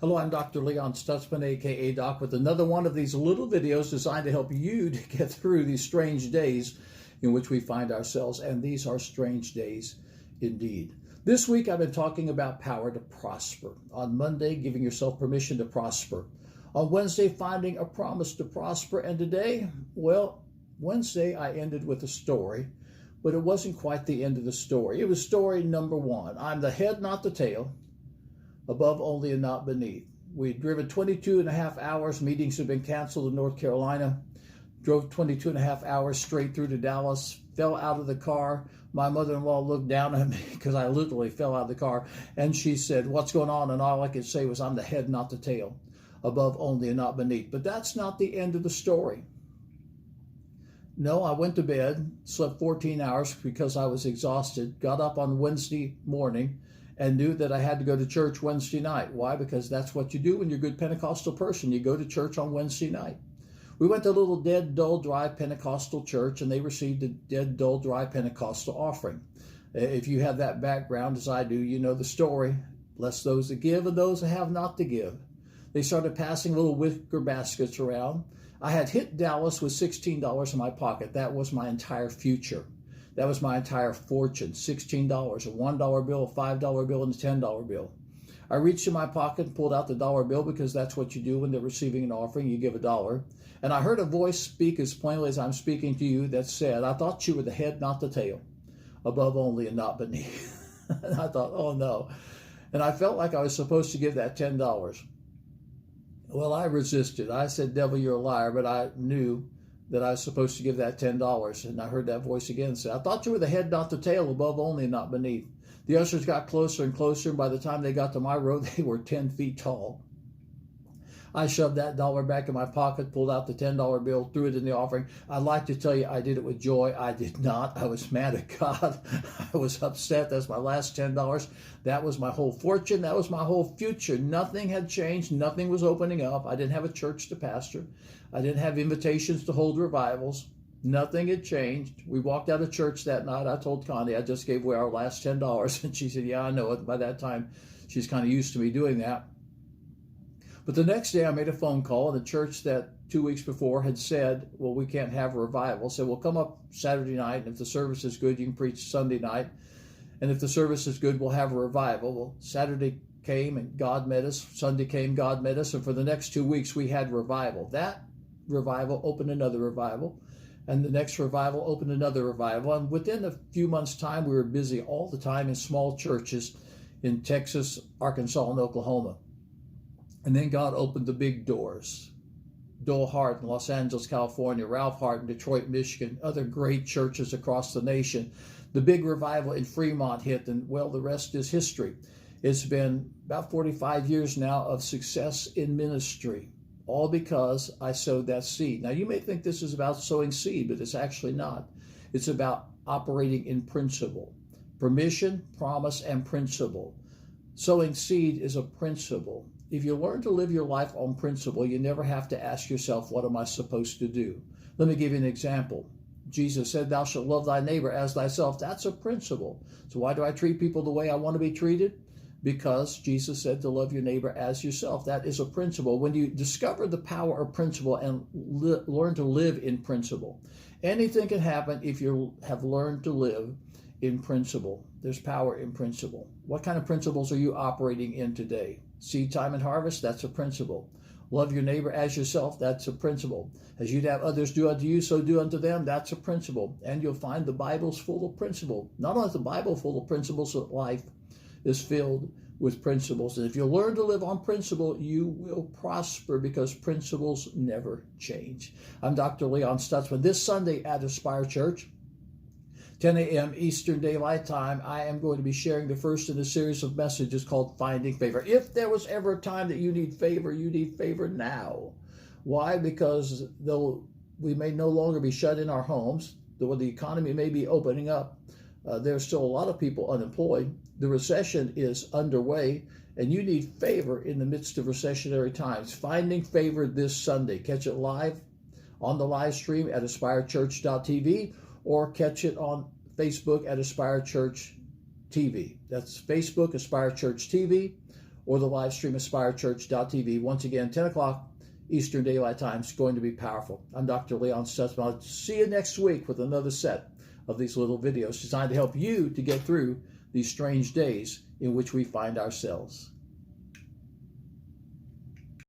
Hello, I'm Dr. Leon Stutzman, aka Doc, with another one of these little videos designed to help you to get through these strange days in which we find ourselves, and these are strange days indeed. This week I've been talking about power to prosper. On Monday, giving yourself permission to prosper. On Wednesday, finding a promise to prosper. And today, well, Wednesday I ended with a story, but it wasn't quite the end of the story. It was story number one. I'm the head, not the tail. Above only and not beneath. We'd driven 22 and a half hours. Meetings had been canceled in North Carolina. Drove 22 and a half hours straight through to Dallas. Fell out of the car. My mother-in-law looked down at me because I literally fell out of the car. And she said, "What's going on?" And all I could say was, "I'm the head, not the tail. Above only and not beneath." But that's not the end of the story. No, I went to bed, slept 14 hours because I was exhausted, got up on Wednesday morning, and knew that I had to go to church Wednesday night. Why? Because that's what you do when you're a good Pentecostal person. You go to church on Wednesday night. We went to a little Dead, Dull, Dry Pentecostal church, and they received a Dead, Dull, Dry Pentecostal offering. If you have that background, as I do, you know the story. Bless those that give and those that have not to give. They started passing little wicker baskets around. I had hit Dallas with $16 in my pocket. That was my entire future. That was my entire fortune, $16, a $1 bill, a $5 bill, and a $10 bill. I reached in my pocket and pulled out the dollar bill because that's what you do when they're receiving an offering. You give a dollar. And I heard a voice speak as plainly as I'm speaking to you that said, "I thought you were the head, not the tail, above only and not beneath." And I thought, oh no. And I felt like I was supposed to give that $10. Well, I resisted. I said, "Devil, you're a liar," but I knew that I was supposed to give that $10. And I heard that voice again say, "I thought you were the head, not the tail, above only and not beneath." The ushers got closer and closer, and by the time they got to my row, they were 10 feet tall. I shoved that dollar back in my pocket, pulled out the $10 bill, threw it in the offering. I'd like to tell you I did it with joy. I did not. I was mad at God. I was upset. That's my last $10. That was my whole fortune. That was my whole future. Nothing had changed. Nothing was opening up. I didn't have a church to pastor. I didn't have invitations to hold revivals. Nothing had changed. We walked out of church that night. I told Connie I just gave away our last $10. And she said, "Yeah, I know it." By that time, she's kind of used to me doing that. But the next day I made a phone call, and the church that 2 weeks before had said, "Well, we can't have a revival." So we'll come up Saturday night, and if the service is good, you can preach Sunday night. And if the service is good, we'll have a revival. Well, Saturday came and God met us. Sunday came, God met us. And for the next 2 weeks, we had revival. That revival opened another revival. And the next revival opened another revival. And within a few months' time, we were busy all the time in small churches in Texas, Arkansas, and Oklahoma. And then God opened the big doors. Dole Hart in Los Angeles, California, Ralph Hart in Detroit, Michigan, other great churches across the nation. The big revival in Fremont hit, and well, the rest is history. It's been about 45 years now of success in ministry, all because I sowed that seed. Now, you may think this is about sowing seed, but it's actually not. It's about operating in principle. Permission, promise, and principle. Sowing seed is a principle. If you learn to live your life on principle, you never have to ask yourself, what am I supposed to do? Let me give you an example. Jesus said, "Thou shalt love thy neighbor as thyself." That's a principle. So why do I treat people the way I want to be treated? Because Jesus said to love your neighbor as yourself. That is a principle. When you discover the power of principle and learn to live in principle, anything can happen if you have learned to live in principle. There's power in principle. What kind of principles are you operating in today? Seed time and harvest, that's a principle. Love your neighbor as yourself, that's a principle. As you'd have others do unto you, so do unto them, that's a principle. And you'll find the Bible's full of principle. Not only is the Bible full of principles, but life is filled with principles. And if you learn to live on principle, you will prosper because principles never change. I'm Dr. Leon Stutzman. This Sunday at Aspire Church, 10 a.m. Eastern Daylight Time, I am going to be sharing the first in a series of messages called Finding Favor. If there was ever a time that you need favor now. Why? Because though we may no longer be shut in our homes, though the economy may be opening up, there's still a lot of people unemployed. The recession is underway, and you need favor in the midst of recessionary times. Finding Favor this Sunday. Catch it live on the live stream at aspirechurch.tv, or catch it on Facebook at Aspire Church TV. That's Facebook, Aspire Church TV, or the live stream AspireChurch.tv. Once again, 10 o'clock Eastern Daylight Time is going to be powerful. I'm Dr. Leon Stutzman. I'll see you next week with another set of these little videos designed to help you to get through these strange days in which we find ourselves.